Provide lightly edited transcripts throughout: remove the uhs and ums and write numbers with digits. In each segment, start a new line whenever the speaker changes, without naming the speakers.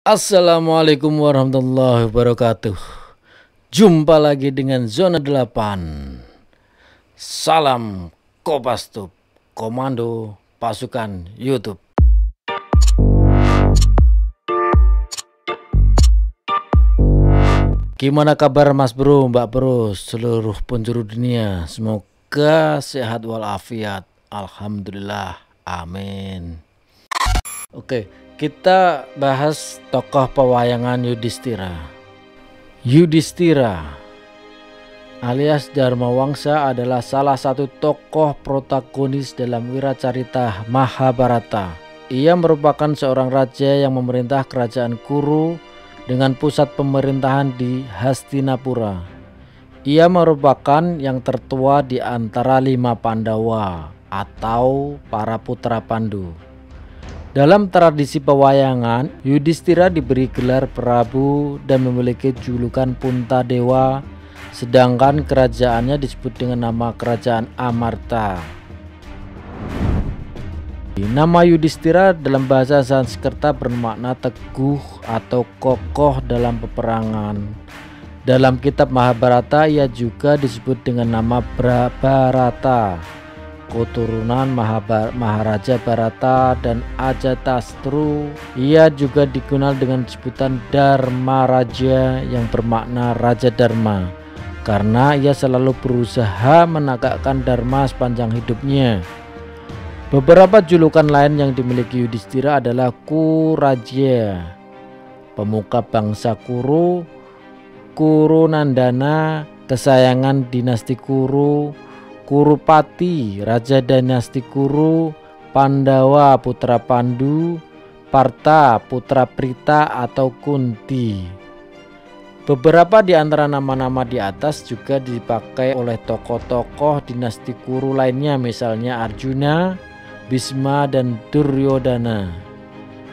Assalamualaikum warahmatullahi wabarakatuh. Jumpa lagi dengan Zona 8. Salam Kopastus, Komando Pasukan YouTube. Gimana kabar Mas Bro, Mbak Bro, seluruh penjuru dunia? Semoga sehat walafiat. Alhamdulillah, amin. Oke, kita bahas tokoh pewayangan Yudhistira. Yudhistira alias Dharmawangsa adalah salah satu tokoh protagonis dalam wiracarita Mahabharata. Ia merupakan seorang raja yang memerintah kerajaan Kuru dengan pusat pemerintahan di Hastinapura. Ia merupakan yang tertua di antara 5 Pandawa atau para putra Pandu. Dalam tradisi pewayangan, Yudhistira diberi gelar Prabu dan memiliki julukan Puntadewa, sedangkan kerajaannya disebut dengan nama Kerajaan Amarta. Nama Yudhistira dalam bahasa Sanskerta bermakna teguh atau kokoh dalam peperangan. Dalam kitab Mahabharata ia juga disebut dengan nama Bharata, keturunan Maharaja Bharata dan Ajatasatru. Ia juga dikenal dengan sebutan Dharmaraja yang bermakna Raja Dharma, karena ia selalu berusaha menegakkan dharma sepanjang hidupnya. Beberapa julukan lain yang dimiliki Yudhistira adalah Kuraja, pemuka bangsa Kuru, Kurunandana, kesayangan dinasti Kuru, Kurupati, raja dinasti Kuru, Pandawa, putra Pandu, Partha, putra Prita atau Kunti. Beberapa di antara nama-nama di atas juga dipakai oleh tokoh-tokoh dinasti Kuru lainnya, misalnya Arjuna, Bhisma, dan Duryodhana.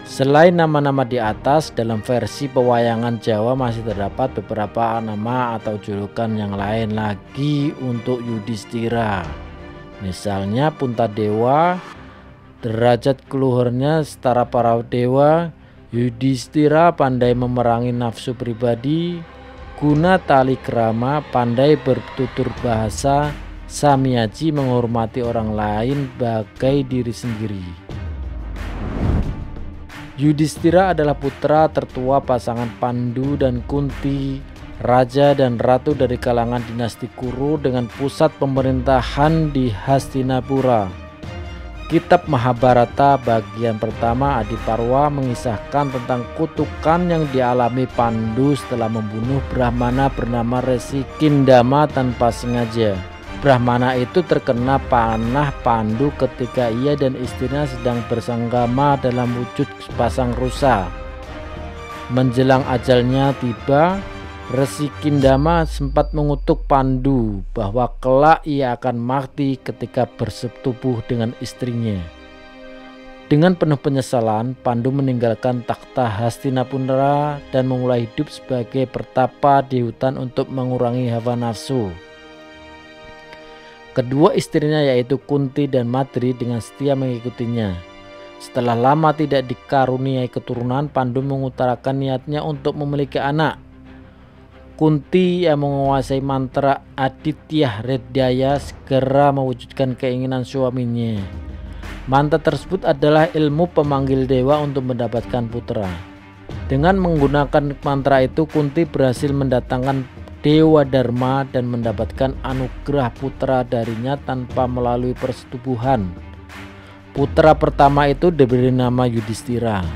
Selain nama-nama di atas, dalam versi pewayangan Jawa masih terdapat beberapa nama atau julukan yang lain lagi untuk Yudhistira. Misalnya Puntadewa, derajat keluhurnya setara para dewa. Yudhistira pandai memerangi nafsu pribadi. Guna talikrama, pandai bertutur bahasa. Samyaji, menghormati orang lain bagai diri sendiri. Yudhistira adalah putra tertua pasangan Pandu dan Kunti, raja dan ratu dari kalangan dinasti Kuru dengan pusat pemerintahan di Hastinapura. Kitab Mahabharata bagian pertama Adiparwa mengisahkan tentang kutukan yang dialami Pandu setelah membunuh Brahmana bernama Resi Kindama tanpa sengaja. Brahmana itu terkena panah Pandu ketika ia dan istrinya sedang bersenggama dalam wujud sepasang rusa. Menjelang ajalnya tiba, Resi Kindama sempat mengutuk Pandu bahwa kelak ia akan mati ketika bersetubuh dengan istrinya. Dengan penuh penyesalan, Pandu meninggalkan takhta Hastinapura dan memulai hidup sebagai pertapa di hutan untuk mengurangi hawa nafsu. Kedua istrinya yaitu Kunti dan Madri dengan setia mengikutinya. Setelah lama tidak dikaruniai keturunan, Pandu mengutarakan niatnya untuk memiliki anak. Kunti yang menguasai mantra Aditya Hridaya segera mewujudkan keinginan suaminya. Mantra tersebut adalah ilmu pemanggil dewa untuk mendapatkan putra. Dengan menggunakan mantra itu, Kunti berhasil mendatangkan Dewa Dharma dan mendapatkan anugerah putra darinya tanpa melalui persetubuhan. Putra pertama itu diberi nama Yudhistira.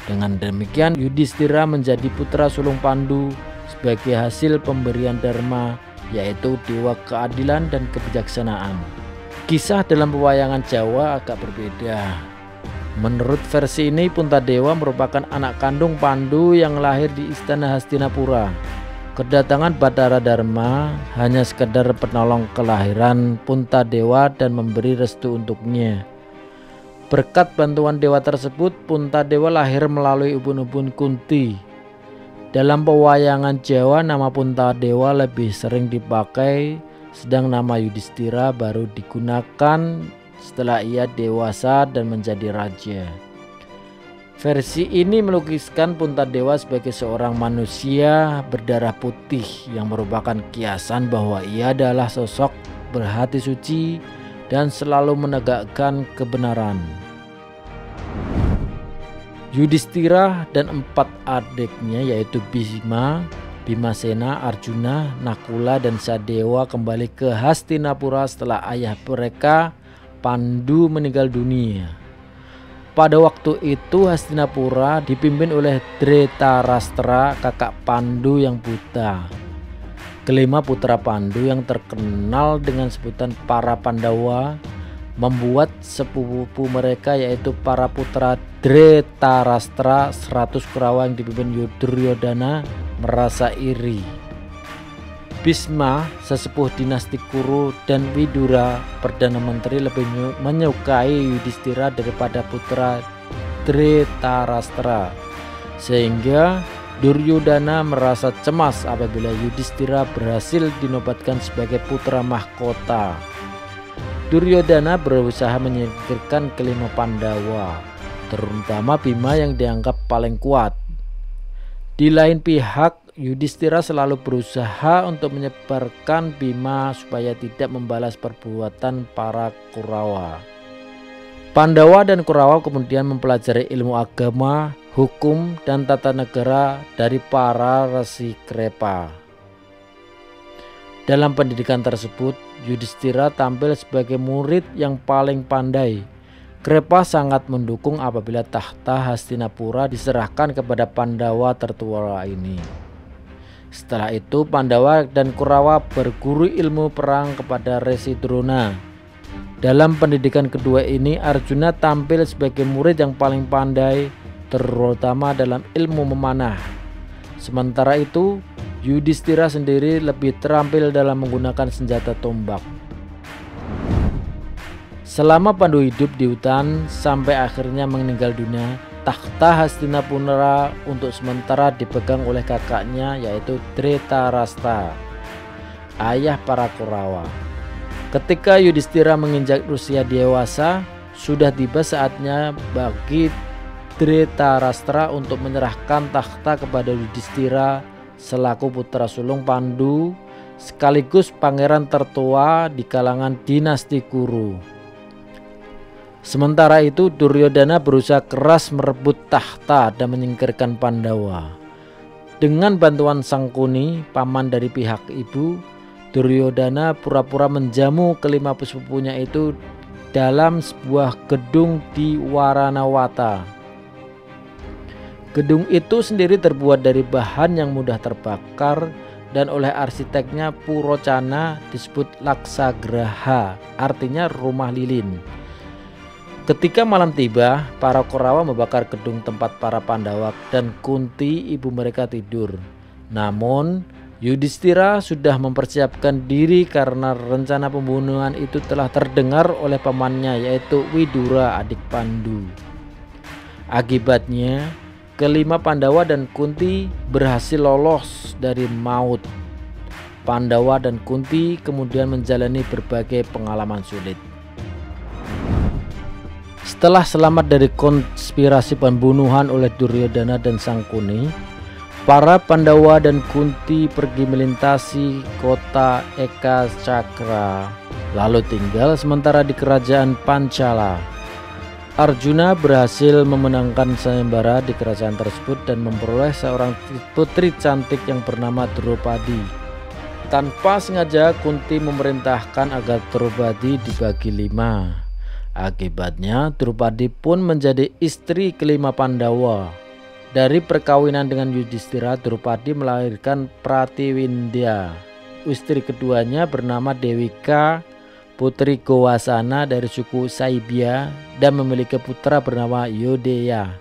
Dengan demikian Yudhistira menjadi putra sulung Pandu sebagai hasil pemberian Dharma, yaitu dewa keadilan dan kebijaksanaan. Kisah dalam pewayangan Jawa agak berbeda. Menurut versi ini, Puntadewa merupakan anak kandung Pandu yang lahir di istana Hastinapura. Kedatangan Bathara Dharma hanya sekedar penolong kelahiran Puntadewa dan memberi restu untuknya. Berkat bantuan dewa tersebut, Puntadewa lahir melalui ubun-ubun Kunti. Dalam pewayangan Jawa, nama Puntadewa lebih sering dipakai, sedang nama Yudhistira baru digunakan setelah ia dewasa dan menjadi raja. Versi ini melukiskan Puntadewa sebagai seorang manusia berdarah putih yang merupakan kiasan bahwa ia adalah sosok berhati suci dan selalu menegakkan kebenaran. Yudhistira dan 4 adiknya yaitu Bhima, Bhimasena, Arjuna, Nakula, dan Sadewa kembali ke Hastinapura setelah ayah mereka Pandu meninggal dunia. Pada waktu itu Hastinapura dipimpin oleh Dhritarashtra, kakak Pandu yang buta. Kelima putra Pandu yang terkenal dengan sebutan para Pandawa membuat sepupu mereka yaitu para putra Dhritarashtra 100 Kurawa yang dipimpin Duryodhana merasa iri. Bhisma, sesepuh dinasti Kuru, dan Widura, Perdana Menteri, lebih menyukai Yudhistira daripada putra Dhritarashtra, sehingga Duryodhana merasa cemas apabila Yudhistira berhasil dinobatkan sebagai putra mahkota. Duryodhana berusaha menyingkirkan kelima Pandawa, terutama Bhima yang dianggap paling kuat. Di lain pihak, Yudhistira selalu berusaha untuk menyebarkan Bhima supaya tidak membalas perbuatan para Kurawa. Pandawa dan Kurawa kemudian mempelajari ilmu agama, hukum, dan tata negara dari para resi Krepa. Dalam pendidikan tersebut, Yudhistira tampil sebagai murid yang paling pandai. Krepa sangat mendukung apabila tahta Hastinapura diserahkan kepada Pandawa tertua ini. Setelah itu Pandawa dan Kurawa berguru ilmu perang kepada Resi Drona. Dalam pendidikan kedua ini Arjuna tampil sebagai murid yang paling pandai, terutama dalam ilmu memanah. Sementara itu Yudhistira sendiri lebih terampil dalam menggunakan senjata tombak. Selama Pandu hidup di hutan sampai akhirnya meninggal dunia, takhta Hastinapura untuk sementara dipegang oleh kakaknya yaitu Dhritarashtra, ayah para Kurawa. Ketika Yudhistira menginjak usia dewasa, sudah tiba saatnya bagi Dhritarashtra untuk menyerahkan takhta kepada Yudhistira selaku putra sulung Pandu sekaligus pangeran tertua di kalangan dinasti Kuru. Sementara itu Duryodhana berusaha keras merebut tahta dan menyingkirkan Pandawa. Dengan bantuan Sangkuni, paman dari pihak ibu, Duryodhana pura-pura menjamu kelima sepupunya itu dalam sebuah gedung di Waranawata. Gedung itu sendiri terbuat dari bahan yang mudah terbakar dan oleh arsiteknya Purocana disebut Laksagraha, artinya rumah lilin. Ketika malam tiba, para Kurawa membakar gedung tempat para Pandawa dan Kunti ibu mereka tidur. Namun Yudhistira sudah mempersiapkan diri karena rencana pembunuhan itu telah terdengar oleh pamannya yaitu Widura, adik Pandu. Akibatnya kelima Pandawa dan Kunti berhasil lolos dari maut. Pandawa dan Kunti kemudian menjalani berbagai pengalaman sulit. Setelah selamat dari konspirasi pembunuhan oleh Duryodhana dan Sangkuni, para Pandawa dan Kunti pergi melintasi kota Ekacakra, lalu tinggal sementara di kerajaan Panchala. Arjuna berhasil memenangkan sayembara di kerajaan tersebut dan memperoleh seorang putri cantik yang bernama Draupadi. Tanpa sengaja Kunti memerintahkan agar Draupadi dibagi 5. Akibatnya Draupadi pun menjadi istri kelima Pandawa. Dari perkawinan dengan Yudhistira, Draupadi melahirkan Pratiwindya. Istri keduanya bernama Dewika, putri Gowasana dari suku Saibya, dan memiliki putra bernama Yodeya.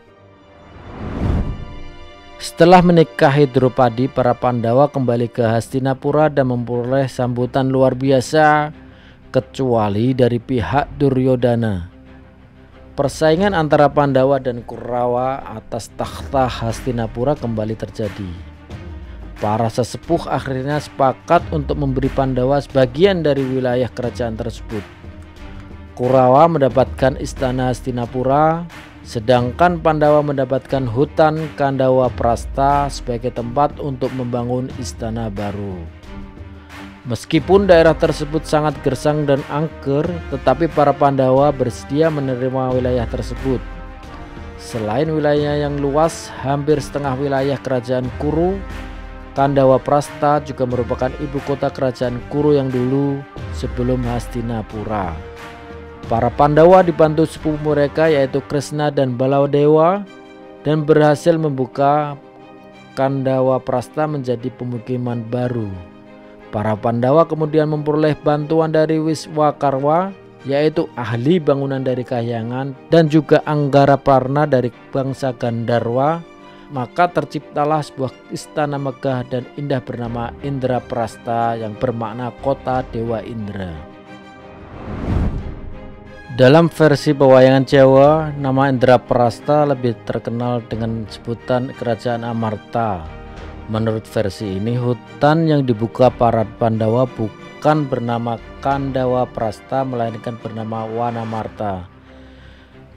Setelah menikahi Draupadi, para Pandawa kembali ke Hastinapura dan memperoleh sambutan luar biasa, kecuali dari pihak Duryodhana. Persaingan antara Pandawa dan Kurawa atas takhta Hastinapura kembali terjadi. Para sesepuh akhirnya sepakat untuk memberi Pandawa sebagian dari wilayah kerajaan tersebut. Kurawa mendapatkan istana Hastinapura, Sedangkan Pandawa mendapatkan hutan Kandawa Prastha sebagai tempat untuk membangun istana baru. Meskipun daerah tersebut sangat gersang dan angker, tetapi para Pandawa bersedia menerima wilayah tersebut. Selain wilayah yang luas, hampir setengah wilayah kerajaan Kuru, Kandawa Prastha juga merupakan ibu kota kerajaan Kuru yang dulu sebelum Hastinapura. Para Pandawa dibantu sepupu mereka yaitu Kresna dan Baladewa dan berhasil membuka Kandawa Prastha menjadi pemukiman baru. Para Pandawa kemudian memperoleh bantuan dari Wiswakarwa, yaitu ahli bangunan dari Kahyangan, dan juga Anggaraparna dari bangsa Gandharwa. Maka terciptalah sebuah istana megah dan indah bernama Indraprastha yang bermakna kota Dewa Indra. Dalam versi pewayangan Jawa, nama Indraprastha lebih terkenal dengan sebutan Kerajaan Amarta. Menurut versi ini, hutan yang dibuka para Pandawa bukan bernama Kandawa Prastha, melainkan bernama Wanamarta.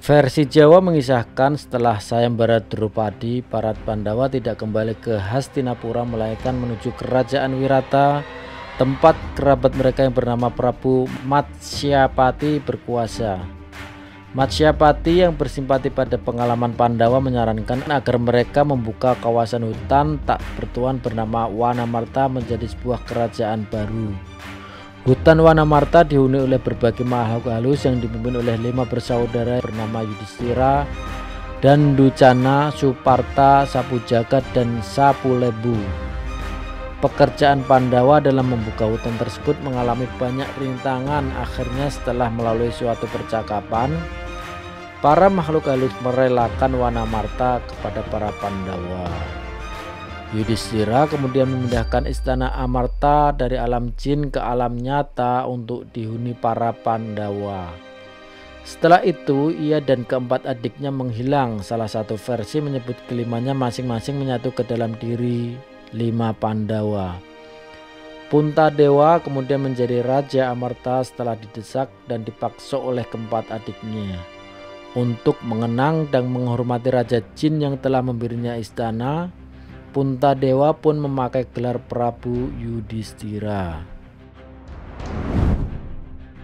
Versi Jawa mengisahkan setelah Sayembara Drupadi, para Pandawa tidak kembali ke Hastinapura, melainkan menuju Kerajaan Wirata, tempat kerabat mereka yang bernama Prabu Matsyapati berkuasa. Matsyapati yang bersimpati pada pengalaman Pandawa menyarankan agar mereka membuka kawasan hutan tak bertuan bernama Wanamarta menjadi sebuah kerajaan baru. Hutan Wanamarta dihuni oleh berbagai makhluk halus yang dipimpin oleh 5 bersaudara bernama Yudhistira, Danducana, Suparta, Sapujagat, dan Sapulebu. Pekerjaan Pandawa dalam membuka hutan tersebut mengalami banyak rintangan. Akhirnya setelah melalui suatu percakapan, para makhluk halus merelakan Wanamarta kepada para Pandawa. Yudhistira kemudian memindahkan istana Amarta dari alam jin ke alam nyata untuk dihuni para Pandawa. Setelah itu ia dan keempat adiknya menghilang. Salah satu versi menyebut kelimanya masing-masing menyatu ke dalam diri 5 Pandawa. Puntadewa kemudian menjadi Raja Amarta setelah didesak dan dipaksa oleh keempat adiknya. Untuk mengenang dan menghormati Raja Jin yang telah memberinya istana, Puntadewa pun memakai gelar Prabu Yudhistira.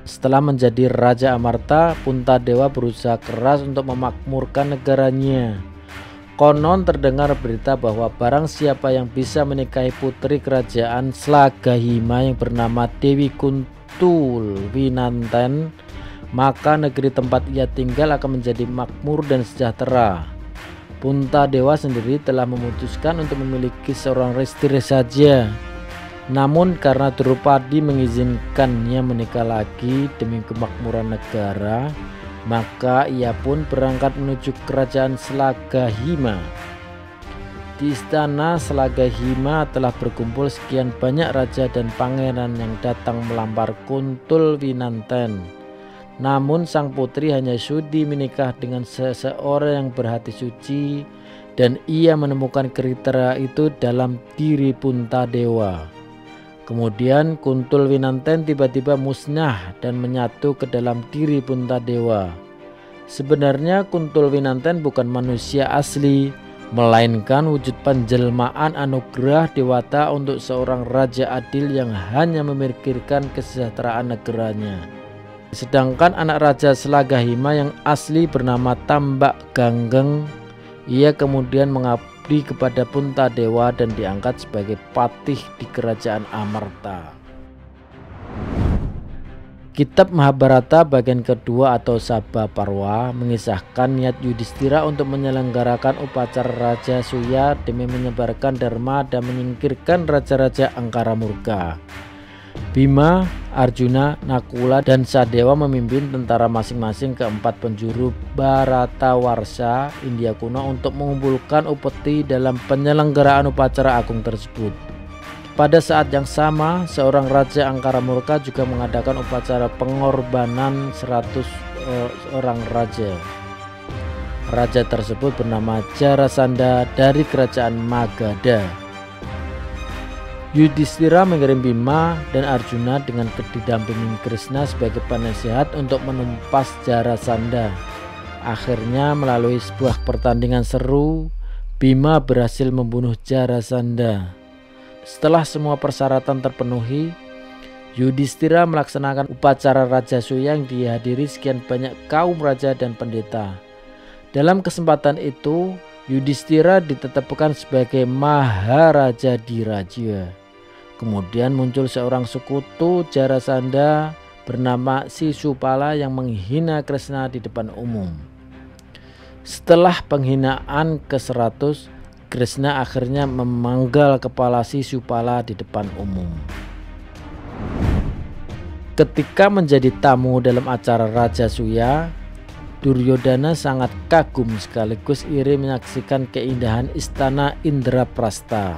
Setelah menjadi Raja Amarta, Puntadewa berusaha keras untuk memakmurkan negaranya. Konon terdengar berita bahwa barang siapa yang bisa menikahi putri kerajaan Slagahima yang bernama Dewi Kuntul Winanten, maka negeri tempat ia tinggal akan menjadi makmur dan sejahtera. Puntadewa sendiri telah memutuskan untuk memiliki seorang istri saja. Namun karena Drupadi mengizinkannya menikah lagi demi kemakmuran negara, maka ia pun berangkat menuju kerajaan Slagahima. Di istana Slagahima telah berkumpul sekian banyak raja dan pangeran yang datang melamar Kuntul Winanten. Namun sang putri hanya sudi menikah dengan seseorang yang berhati suci, dan ia menemukan kriteria itu dalam diri Puntadewa. Kemudian Kuntul Winanten tiba-tiba musnah dan menyatu ke dalam diri Puntadewa. Sebenarnya Kuntul Winanten bukan manusia asli, melainkan wujud penjelmaan anugerah dewata untuk seorang raja adil yang hanya memikirkan kesejahteraan negaranya. Sedangkan anak Raja Slagahima yang asli bernama Tambak Ganggeng, ia kemudian mengabdi kepada Puntadewa dan diangkat sebagai patih di kerajaan Amarta. Kitab Mahabharata bagian kedua atau Sabha Parwa mengisahkan niat Yudhistira untuk menyelenggarakan upacara Raja Suya demi menyebarkan dharma dan menyingkirkan raja-raja angkara murka. Bima, Arjuna, Nakula, dan Sadewa memimpin tentara masing-masing ke 4 penjuru Bharatawarsha, India kuno untuk mengumpulkan upeti dalam penyelenggaraan upacara agung tersebut. Pada saat yang sama, seorang raja angkara murka juga mengadakan upacara pengorbanan 100 orang raja. Raja tersebut bernama Jarasandha dari kerajaan Magadha. Yudhistira mengirim Bima dan Arjuna dengan didampingi Krishna sebagai penasehat untuk menumpas Jarasandha. Akhirnya melalui sebuah pertandingan seru, Bima berhasil membunuh Jarasandha. Setelah semua persyaratan terpenuhi, Yudhistira melaksanakan upacara Rajasuya yang dihadiri sekian banyak kaum raja dan pendeta. Dalam kesempatan itu, Yudhistira ditetapkan sebagai Maharaja di Raja. Kemudian muncul seorang sekutu Jarasandha bernama Sisupala yang menghina Krishna di depan umum. Setelah penghinaan ke-100, Krishna akhirnya memanggal kepala Sisupala di depan umum. Ketika menjadi tamu dalam acara Rajasuya, Duryodhana sangat kagum sekaligus iri menyaksikan keindahan istana Indraprastha.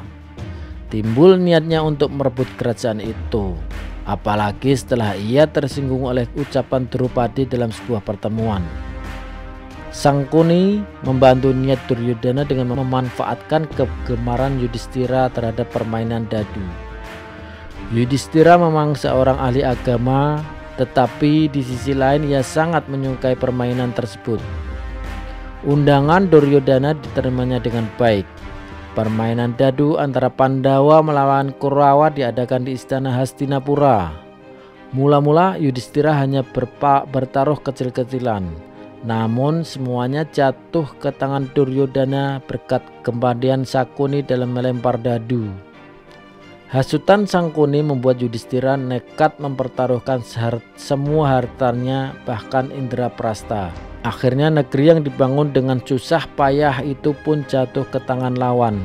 Timbul niatnya untuk merebut kerajaan itu, apalagi setelah ia tersinggung oleh ucapan Drupadi dalam sebuah pertemuan. Sangkuni membantu niat Duryodhana dengan memanfaatkan kegemaran Yudhistira terhadap permainan dadu. Yudhistira memang seorang ahli agama, tetapi di sisi lain ia sangat menyukai permainan tersebut. Undangan Duryodhana diterimanya dengan baik. Permainan dadu antara Pandawa melawan Kurawa diadakan di istana Hastinapura. Mula-mula Yudhistira hanya bertaruh kecil-kecilan, namun semuanya jatuh ke tangan Duryodhana berkat kepandaian Sangkuni dalam melempar dadu. Hasutan Sangkuni membuat Yudhistira nekat mempertaruhkan semua hartanya, bahkan Indraprastha. Akhirnya negeri yang dibangun dengan susah payah itu pun jatuh ke tangan lawan.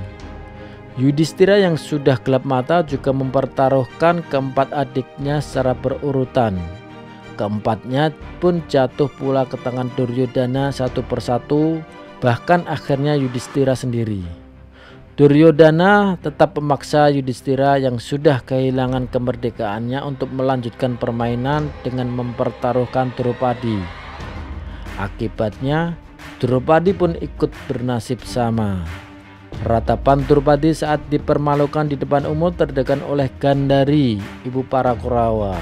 Yudhistira yang sudah gelap mata juga mempertaruhkan keempat adiknya secara berurutan. Keempatnya pun jatuh pula ke tangan Duryodhana satu persatu, bahkan akhirnya Yudhistira sendiri. Duryodhana tetap memaksa Yudhistira yang sudah kehilangan kemerdekaannya untuk melanjutkan permainan dengan mempertaruhkan Drupadi. Akibatnya Drupadi pun ikut bernasib sama. Ratapan Drupadi saat dipermalukan di depan umum terdekan oleh Gandhari, ibu para Kurawa.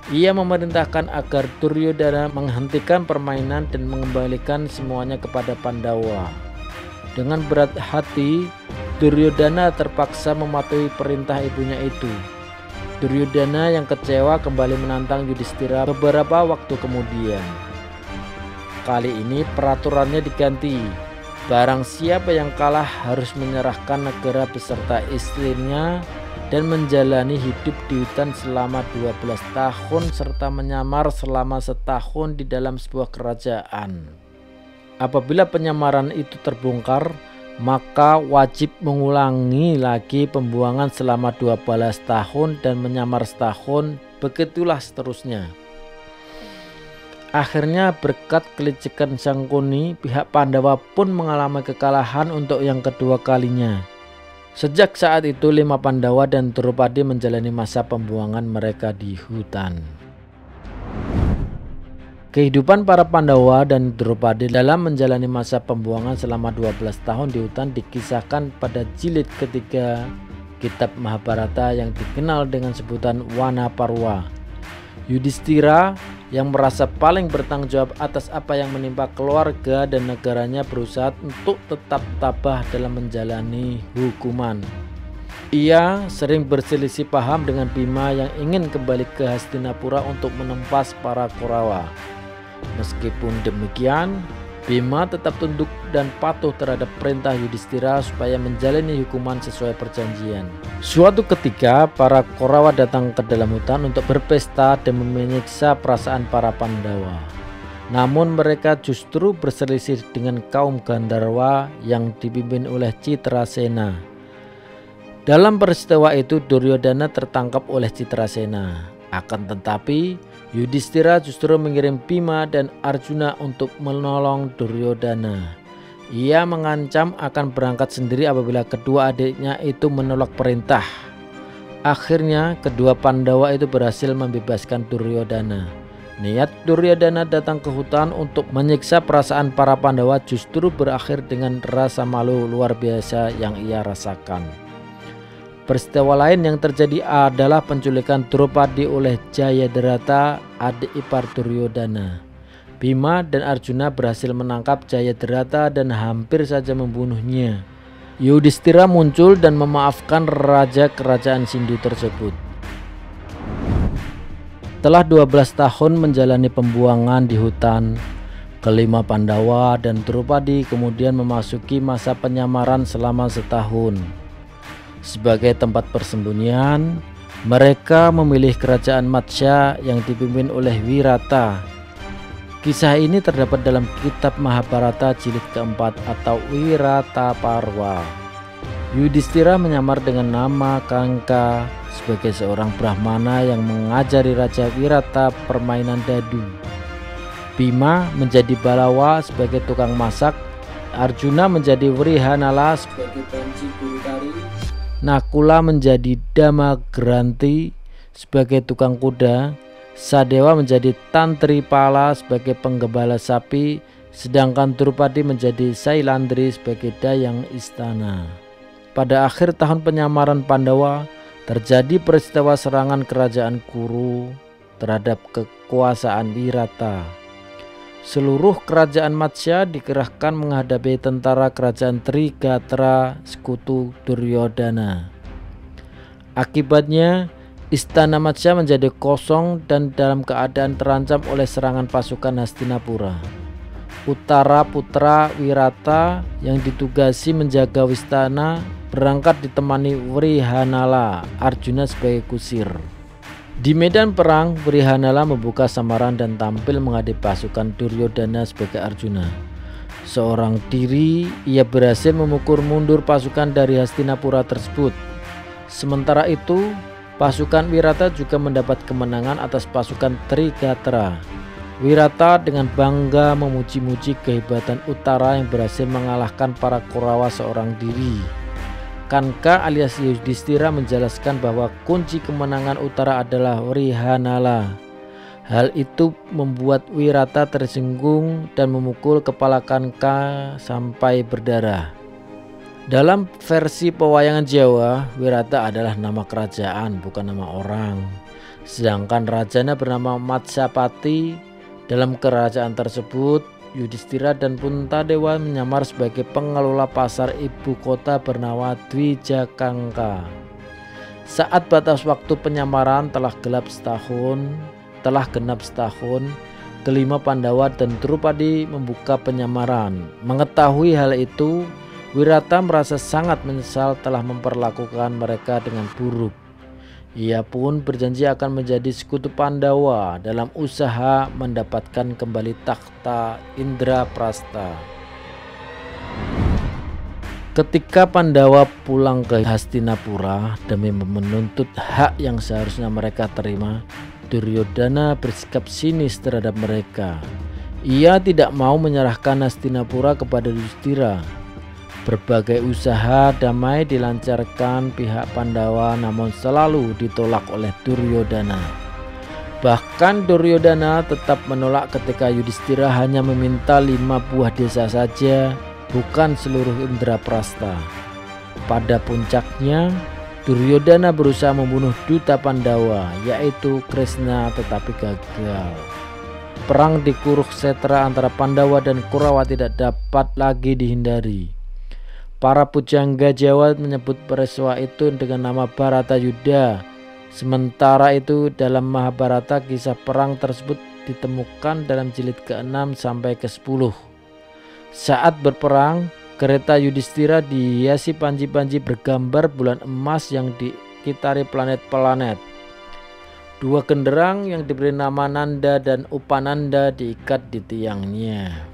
Ia memerintahkan agar Duryodhana menghentikan permainan dan mengembalikan semuanya kepada Pandawa. Dengan berat hati, Duryodhana terpaksa mematuhi perintah ibunya itu. Duryodhana yang kecewa kembali menantang Yudhistira beberapa waktu kemudian. Kali ini peraturannya diganti. Barang siapa yang kalah harus menyerahkan negara beserta istrinya dan menjalani hidup di hutan selama 12 tahun serta menyamar selama setahun di dalam sebuah kerajaan. Apabila penyamaran itu terbongkar, maka wajib mengulangi lagi pembuangan selama 12 tahun dan menyamar setahun, begitulah seterusnya. Akhirnya berkat kelicikan Sangkuni, pihak Pandawa pun mengalami kekalahan untuk yang kedua kalinya. Sejak saat itu 5 Pandawa dan Drupadi menjalani masa pembuangan mereka di hutan. Kehidupan para Pandawa dan Drupadi dalam menjalani masa pembuangan selama 12 tahun di hutan dikisahkan pada jilid ketiga kitab Mahabharata yang dikenal dengan sebutan Wanaparwa. Yudhistira yang merasa paling bertanggung jawab atas apa yang menimpa keluarga dan negaranya berusaha untuk tetap tabah dalam menjalani hukuman. Ia sering berselisih paham dengan Bima yang ingin kembali ke Hastinapura untuk menempas para Kurawa. Meskipun demikian, Bima tetap tunduk dan patuh terhadap perintah Yudhistira supaya menjalani hukuman sesuai perjanjian. Suatu ketika, para Kurawa datang ke dalam hutan untuk berpesta dan menyiksa perasaan para Pandawa. Namun mereka justru berselisih dengan kaum Gandharwa yang dipimpin oleh Citrasena. Dalam peristiwa itu Duryodhana tertangkap oleh Citrasena. Akan tetapi Yudhistira justru mengirim Bima dan Arjuna untuk menolong Duryodhana. Ia mengancam akan berangkat sendiri apabila kedua adiknya itu menolak perintah. Akhirnya kedua Pandawa itu berhasil membebaskan Duryodhana. Niat Duryodhana datang ke hutan untuk menyiksa perasaan para Pandawa justru berakhir dengan rasa malu luar biasa yang ia rasakan. Peristiwa lain yang terjadi adalah penculikan Drupadi oleh Jayadrata, adik ipar Duryodhana. Bima dan Arjuna berhasil menangkap Jayadrata dan hampir saja membunuhnya. Yudhistira muncul dan memaafkan raja kerajaan Sindhu tersebut. Setelah 12 tahun menjalani pembuangan di hutan, kelima Pandawa dan Drupadi kemudian memasuki masa penyamaran selama setahun. Sebagai tempat persembunyian, mereka memilih kerajaan Matsya yang dipimpin oleh Wirata. Kisah ini terdapat dalam kitab Mahabharata jilid keempat atau Wirataparwa. Yudhistira menyamar dengan nama Kangka sebagai seorang Brahmana yang mengajari Raja Wirata permainan dadu. Bima menjadi Balawa sebagai tukang masak, Arjuna menjadi Wrihanala sebagai panci guru tari, Nakula menjadi Damagranti sebagai tukang kuda, Sadewa menjadi Tantripala sebagai penggembala sapi, sedangkan Drupadi menjadi Sailandri sebagai dayang istana. Pada akhir tahun penyamaran Pandawa, terjadi peristiwa serangan kerajaan Kuru terhadap kekuasaan Wirata. Seluruh kerajaan Matsya dikerahkan menghadapi tentara kerajaan Trigatra sekutu Duryodhana. Akibatnya, istana Matsya menjadi kosong dan dalam keadaan terancam oleh serangan pasukan Hastinapura. Uttara putra Wirata yang ditugasi menjaga istana berangkat ditemani Wrihanala, Arjuna sebagai kusir. Di medan perang, Wrihanala membuka samaran dan tampil menghadapi pasukan Duryodhana sebagai Arjuna. Seorang diri, ia berhasil memukul mundur pasukan dari Hastinapura tersebut. Sementara itu, pasukan Wirata juga mendapat kemenangan atas pasukan Trigatra. Wirata dengan bangga memuji-muji kehebatan Uttara yang berhasil mengalahkan para Kurawa seorang diri. Kanka alias Yudhistira menjelaskan bahwa kunci kemenangan Uttara adalah Wrihanala. Hal itu membuat Wirata tersinggung dan memukul kepala Kanka sampai berdarah. Dalam versi pewayangan Jawa, Wirata adalah nama kerajaan, bukan nama orang. Sedangkan rajanya bernama Matsapati. Dalam kerajaan tersebut, Yudhistira dan Puntadewa menyamar sebagai pengelola pasar ibu kota bernama Dwijakangka. Saat batas waktu penyamaran telah genap setahun, kelima Pandawa dan Drupadi membuka penyamaran. Mengetahui hal itu, Wirata merasa sangat menyesal telah memperlakukan mereka dengan buruk. Ia pun berjanji akan menjadi sekutu Pandawa dalam usaha mendapatkan kembali takhta Indraprastha. Ketika Pandawa pulang ke Hastinapura demi menuntut hak yang seharusnya mereka terima, Duryodhana bersikap sinis terhadap mereka. Ia tidak mau menyerahkan Hastinapura kepada Yudhistira. Berbagai usaha damai dilancarkan pihak Pandawa namun selalu ditolak oleh Duryodhana. Bahkan Duryodhana tetap menolak ketika Yudhistira hanya meminta 5 buah desa saja, bukan seluruh Indraprastha. Pada puncaknya, Duryodhana berusaha membunuh duta Pandawa yaitu Krishna tetapi gagal. Perang di Kurukshetra antara Pandawa dan Kurawa tidak dapat lagi dihindari. Para pujangga Jawa menyebut peristiwa itu dengan nama Bharatayuddha. Sementara itu dalam Mahabharata kisah perang tersebut ditemukan dalam jilid ke-6 sampai ke-10. Saat berperang, kereta Yudhistira dihiasi panji-panji bergambar bulan emas yang dikitari planet-planet. 2 genderang yang diberi nama Nanda dan Upananda diikat di tiangnya.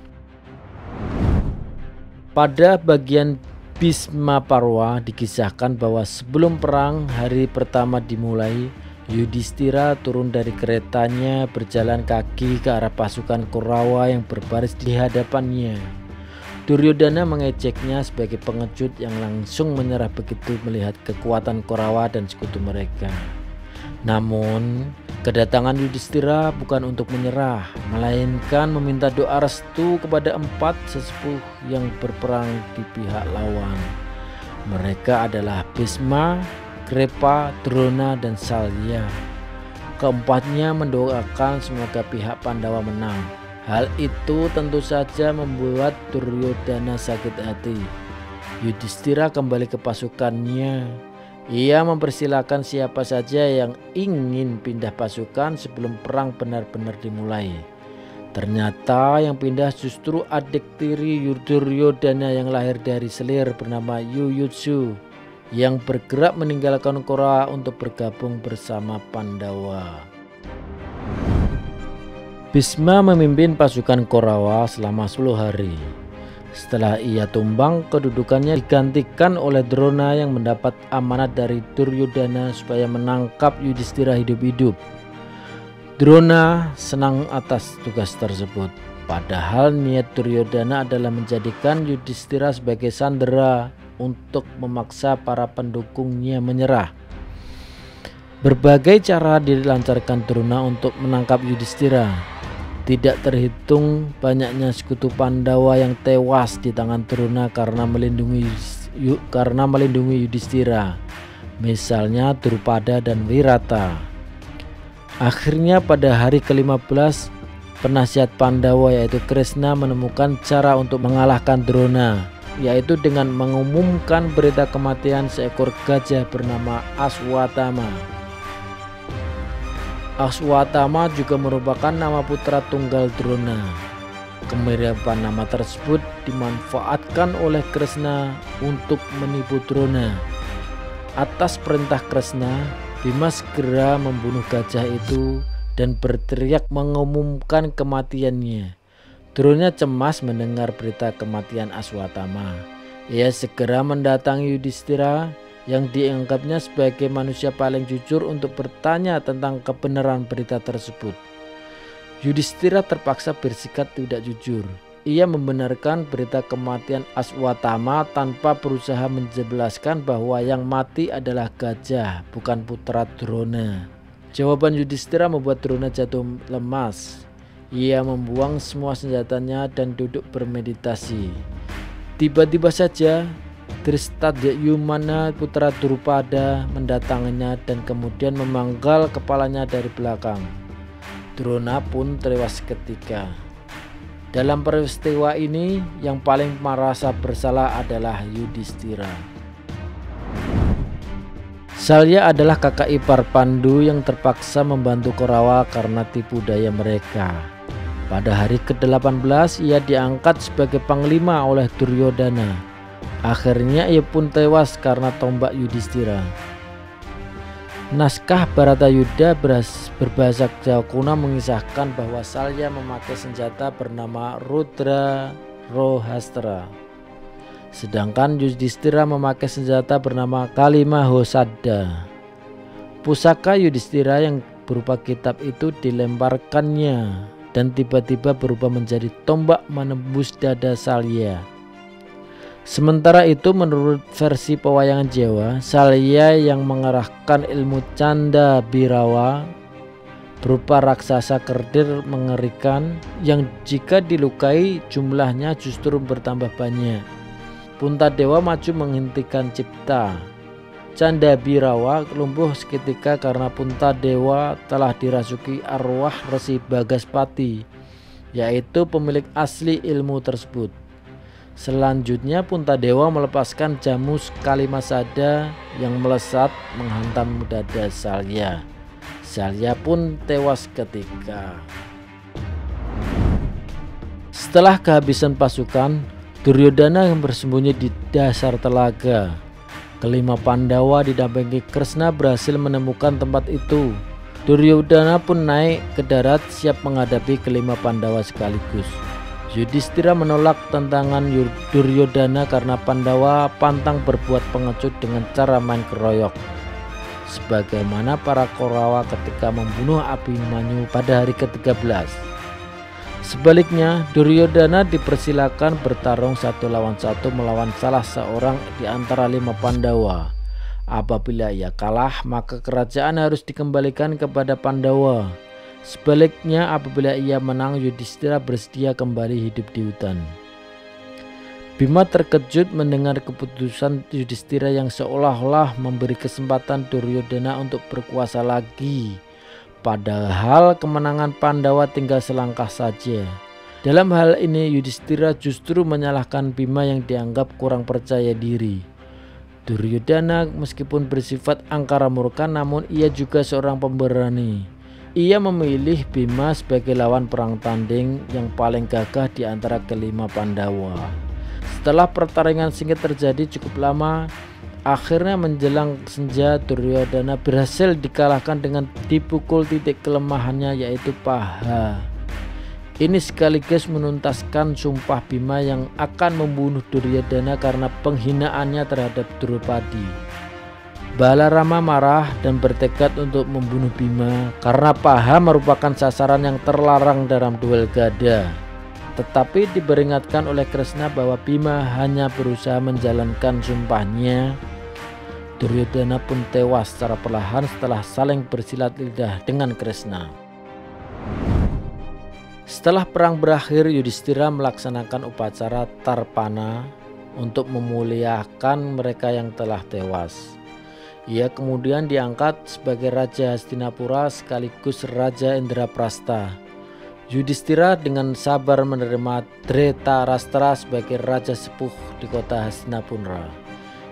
Pada bagian Bhisma Parwa dikisahkan bahwa sebelum perang hari pertama dimulai, Yudhistira turun dari keretanya berjalan kaki ke arah pasukan Kurawa yang berbaris di hadapannya. Duryodhana mengejeknya sebagai pengecut yang langsung menyerah begitu melihat kekuatan Kurawa dan sekutu mereka. Namun, kedatangan Yudhistira bukan untuk menyerah, melainkan meminta doa restu kepada 4 sesepuh yang berperang di pihak lawan. Mereka adalah Bhisma, Kripa, Drona, dan Salya. Keempatnya mendoakan semoga pihak Pandawa menang. Hal itu tentu saja membuat Duryodhana sakit hati. Yudhistira kembali ke pasukannya. Ia mempersilahkan siapa saja yang ingin pindah pasukan sebelum perang benar-benar dimulai. Ternyata yang pindah justru adik tiri Duryodhana yang lahir dari selir bernama Yuyutsu, yang bergerak meninggalkan Korawa untuk bergabung bersama Pandawa. Bhisma memimpin pasukan Korawa selama 10 hari. Setelah ia tumbang, kedudukannya digantikan oleh Drona yang mendapat amanat dari Duryodhana supaya menangkap Yudhistira hidup-hidup. Drona senang atas tugas tersebut, padahal niat Duryodhana adalah menjadikan Yudhistira sebagai sandera untuk memaksa para pendukungnya menyerah. Berbagai cara dilancarkan Drona untuk menangkap Yudhistira. Tidak terhitung banyaknya sekutu Pandawa yang tewas di tangan Drona karena melindungi Yudhistira, misalnya Drupada dan Wirata. Akhirnya pada hari ke-15, penasihat Pandawa yaitu Krishna menemukan cara untuk mengalahkan Drona, yaitu dengan mengumumkan berita kematian seekor gajah bernama Aswatthama. Aswatthama juga merupakan nama putra tunggal Drona. Kemiripan nama tersebut dimanfaatkan oleh Krishna untuk menipu Drona. Atas perintah Krishna, Bima segera membunuh gajah itu dan berteriak mengumumkan kematiannya. Drona cemas mendengar berita kematian Aswatthama. Ia segera mendatangi Yudhistira yang dianggapnya sebagai manusia paling jujur untuk bertanya tentang kebenaran berita tersebut. Yudhistira terpaksa bersikap tidak jujur. Ia membenarkan berita kematian Aswatthama tanpa berusaha menjelaskan bahwa yang mati adalah gajah, bukan putra Drona. Jawaban Yudhistira membuat Drona jatuh lemas. Ia membuang semua senjatanya dan duduk bermeditasi. Tiba-tiba saja Dhristadyumna putra Drupada mendatanginya dan kemudian memanggal kepalanya dari belakang. Drona pun tewas seketika. Dalam peristiwa ini yang paling merasa bersalah adalah Yudhistira. Salya adalah kakak ipar Pandu yang terpaksa membantu Korawa karena tipu daya mereka. Pada hari ke-18 ia diangkat sebagai panglima oleh Duryodhana. Akhirnya ia pun tewas karena tombak Yudhistira. Naskah Bharatayuddha berbahasa Jawa kuno mengisahkan bahwa Salya memakai senjata bernama Rudra Rohastra, sedangkan Yudhistira memakai senjata bernama Kalimahosadda. Pusaka Yudhistira yang berupa kitab itu dilemparkannya dan tiba-tiba berubah menjadi tombak menembus dada Salya. Sementara itu menurut versi pewayangan Jawa, Salya yang mengerahkan ilmu Canda Birawa berupa raksasa kerdil mengerikan yang jika dilukai jumlahnya justru bertambah banyak. Puntadewa maju menghentikan cipta. Canda Birawa lumpuh seketika karena Puntadewa telah dirasuki arwah Resi Bagaspati, yaitu pemilik asli ilmu tersebut. Selanjutnya Puntadewa melepaskan jamus Kalimasada yang melesat menghantam dada Salya. Salya pun tewas seketika. Setelah kehabisan pasukan, Duryodhana yang bersembunyi di dasar telaga. Kelima Pandawa didampingi Krishna berhasil menemukan tempat itu. Duryodhana pun naik ke darat siap menghadapi kelima Pandawa sekaligus. Yudhistira menolak tantangan Duryodhana karena Pandawa pantang berbuat pengecut dengan cara main keroyok, sebagaimana para Korawa ketika membunuh Abhimanyu pada hari ke-13. Sebaliknya, Duryodhana dipersilakan bertarung 1 lawan 1 melawan salah seorang di antara 5 Pandawa. Apabila ia kalah, maka kerajaan harus dikembalikan kepada Pandawa. Sebaliknya, apabila ia menang, Yudhistira bersedia kembali hidup di hutan. Bima terkejut mendengar keputusan Yudhistira yang seolah-olah memberi kesempatan Duryodhana untuk berkuasa lagi. Padahal kemenangan Pandawa tinggal selangkah saja. Dalam hal ini Yudhistira justru menyalahkan Bima yang dianggap kurang percaya diri. Duryodhana meskipun bersifat angkara murka namun ia juga seorang pemberani. Ia memilih Bima sebagai lawan perang tanding yang paling gagah di antara kelima Pandawa. Setelah pertarungan singkat terjadi cukup lama, akhirnya menjelang senja Duryodhana berhasil dikalahkan dengan dipukul titik kelemahannya yaitu paha. Ini sekaligus menuntaskan sumpah Bima yang akan membunuh Duryodhana karena penghinaannya terhadap Draupadi. Balarama marah dan bertekad untuk membunuh Bima karena paha merupakan sasaran yang terlarang dalam duel gada. Tetapi diperingatkan oleh Kresna bahwa Bima hanya berusaha menjalankan sumpahnya. Duryodhana pun tewas secara perlahan setelah saling bersilat lidah dengan Kresna. Setelah perang berakhir, Yudhistira melaksanakan upacara Tarpana untuk memuliakan mereka yang telah tewas. Ia kemudian diangkat sebagai Raja Hastinapura sekaligus Raja Indraprastha. Yudhistira dengan sabar menerima Dhritarashtra sebagai Raja Sepuh di kota Hastinapura.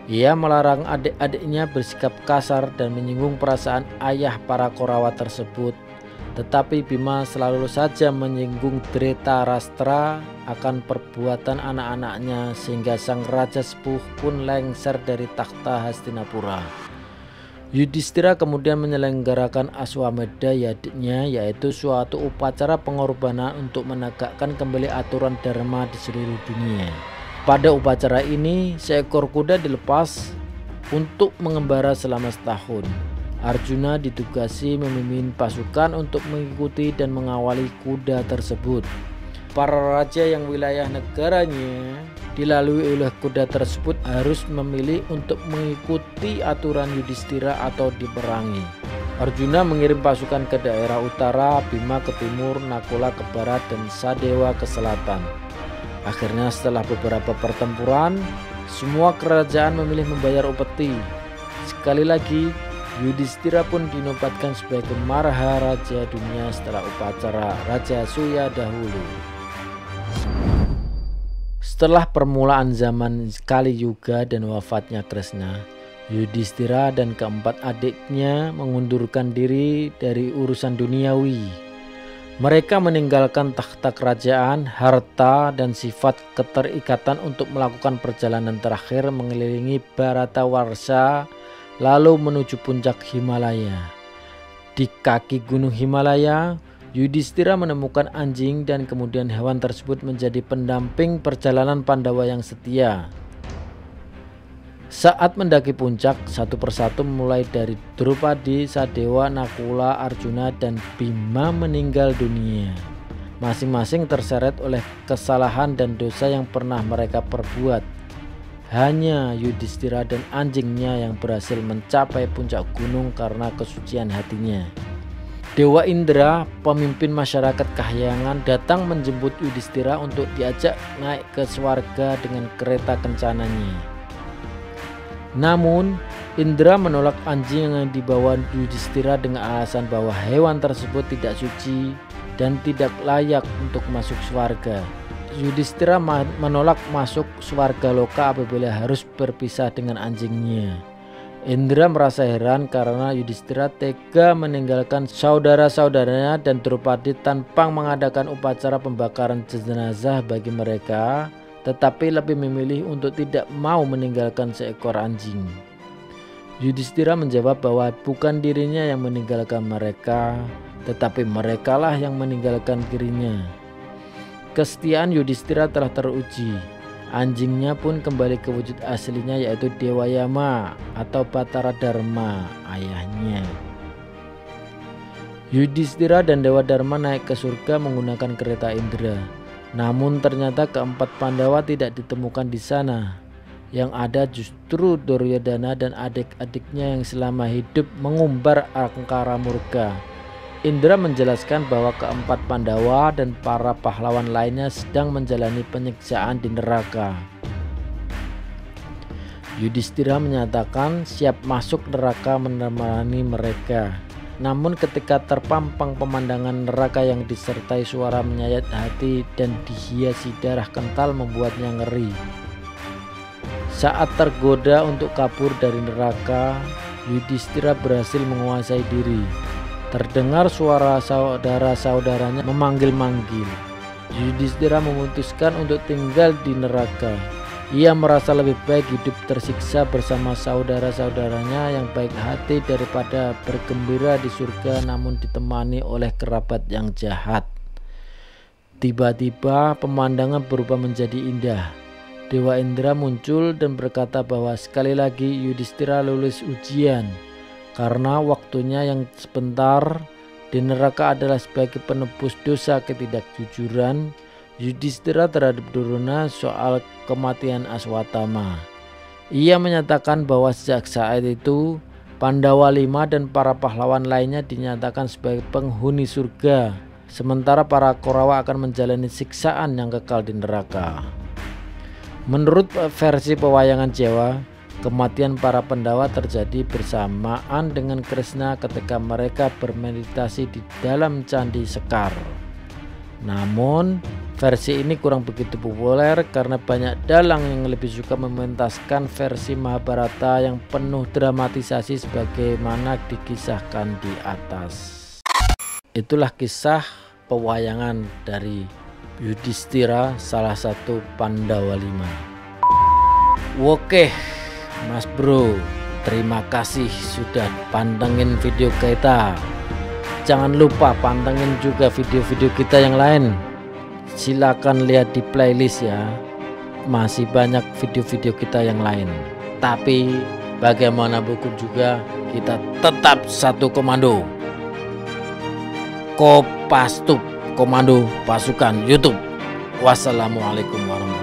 Ia melarang adik-adiknya bersikap kasar dan menyinggung perasaan ayah para Korawa tersebut. Tetapi Bima selalu saja menyinggung Dhritarashtra akan perbuatan anak-anaknya sehingga sang Raja Sepuh pun lengser dari takhta Hastinapura. Yudhistira kemudian menyelenggarakan Aswamedha yadnya, yaitu suatu upacara pengorbanan untuk menegakkan kembali aturan dharma di seluruh dunia. Pada upacara ini seekor kuda dilepas untuk mengembara selama setahun. Arjuna ditugasi memimpin pasukan untuk mengikuti dan mengawali kuda tersebut. Para raja yang wilayah negaranya dilalui oleh kuda tersebut harus memilih untuk mengikuti aturan Yudhistira atau diperangi. Arjuna mengirim pasukan ke daerah utara, Bima ke timur, Nakula ke barat, dan Sadewa ke selatan. Akhirnya setelah beberapa pertempuran, semua kerajaan memilih membayar upeti. Sekali lagi, Yudhistira pun dinobatkan sebagai Maharaja dunia setelah upacara Raja Suya dahulu. Setelah permulaan zaman Kali Yuga dan wafatnya Kresna, Yudhistira dan keempat adiknya mengundurkan diri dari urusan duniawi. Mereka meninggalkan takhta kerajaan, harta, dan sifat keterikatan untuk melakukan perjalanan terakhir mengelilingi Bharatawarsha lalu menuju puncak Himalaya. Di kaki gunung Himalaya, Yudhistira menemukan anjing dan kemudian hewan tersebut menjadi pendamping perjalanan Pandawa yang setia. Saat mendaki puncak, satu persatu mulai dari Draupadi, Sadewa, Nakula, Arjuna, dan Bima meninggal dunia. Masing-masing terseret oleh kesalahan dan dosa yang pernah mereka perbuat. Hanya Yudhistira dan anjingnya yang berhasil mencapai puncak gunung karena kesucian hatinya. Dewa Indra, pemimpin masyarakat Kahyangan, datang menjemput Yudhistira untuk diajak naik ke swarga dengan kereta kencananya. Namun, Indra menolak anjing yang dibawa Yudhistira dengan alasan bahwa hewan tersebut tidak suci dan tidak layak untuk masuk swarga. Yudhistira menolak masuk swarga loka apabila harus berpisah dengan anjingnya. Indra merasa heran karena Yudhistira tega meninggalkan saudara-saudaranya dan Draupadi tanpa mengadakan upacara pembakaran jenazah bagi mereka, tetapi lebih memilih untuk tidak mau meninggalkan seekor anjing. Yudhistira menjawab bahwa bukan dirinya yang meninggalkan mereka, tetapi merekalah yang meninggalkan dirinya. Kesetiaan Yudhistira telah teruji. Anjingnya pun kembali ke wujud aslinya, yaitu Dewa Yama atau Batara Dharma, ayahnya. Yudhistira dan Dewa Dharma naik ke surga menggunakan kereta Indra. Namun ternyata keempat Pandawa tidak ditemukan di sana. Yang ada justru Duryodhana dan adik-adiknya yang selama hidup mengumbar angkara murka. Indra menjelaskan bahwa keempat Pandawa dan para pahlawan lainnya sedang menjalani penyiksaan di neraka. Yudhistira menyatakan siap masuk neraka menemani mereka. Namun ketika terpampang pemandangan neraka yang disertai suara menyayat hati dan dihiasi darah kental membuatnya ngeri. Saat tergoda untuk kabur dari neraka, Yudhistira berhasil menguasai diri. Terdengar suara saudara-saudaranya memanggil-manggil. Yudhistira memutuskan untuk tinggal di neraka. Ia merasa lebih baik hidup tersiksa bersama saudara-saudaranya yang baik hati daripada bergembira di surga namun ditemani oleh kerabat yang jahat. Tiba-tiba pemandangan berubah menjadi indah. Dewa Indra muncul dan berkata bahwa sekali lagi Yudhistira lulus ujian karena waktunya yang sebentar di neraka adalah sebagai penebus dosa ketidakjujuran Yudhistira terhadap Durona soal kematian Aswatthama. Ia menyatakan bahwa sejak saat itu Pandawa 5 dan para pahlawan lainnya dinyatakan sebagai penghuni surga, sementara para Korawa akan menjalani siksaan yang kekal di neraka. Menurut versi pewayangan Jawa, kematian para Pandawa terjadi bersamaan dengan Krishna ketika mereka bermeditasi di dalam Candi Sekar. Namun versi ini kurang begitu populer karena banyak dalang yang lebih suka mementaskan versi Mahabharata yang penuh dramatisasi sebagaimana dikisahkan di atas. Itulah kisah pewayangan dari Yudhistira, salah satu Pandawa 5. Oke Mas Bro, terima kasih sudah pantengin video kita. Jangan lupa pantengin juga video-video kita yang lain. Silakan lihat di playlist ya. Masih banyak video-video kita yang lain. Tapi bagaimanapun juga kita tetap satu komando. Kopassus, komando pasukan YouTube. Wassalamualaikum warahmatullahi wabarakatuh.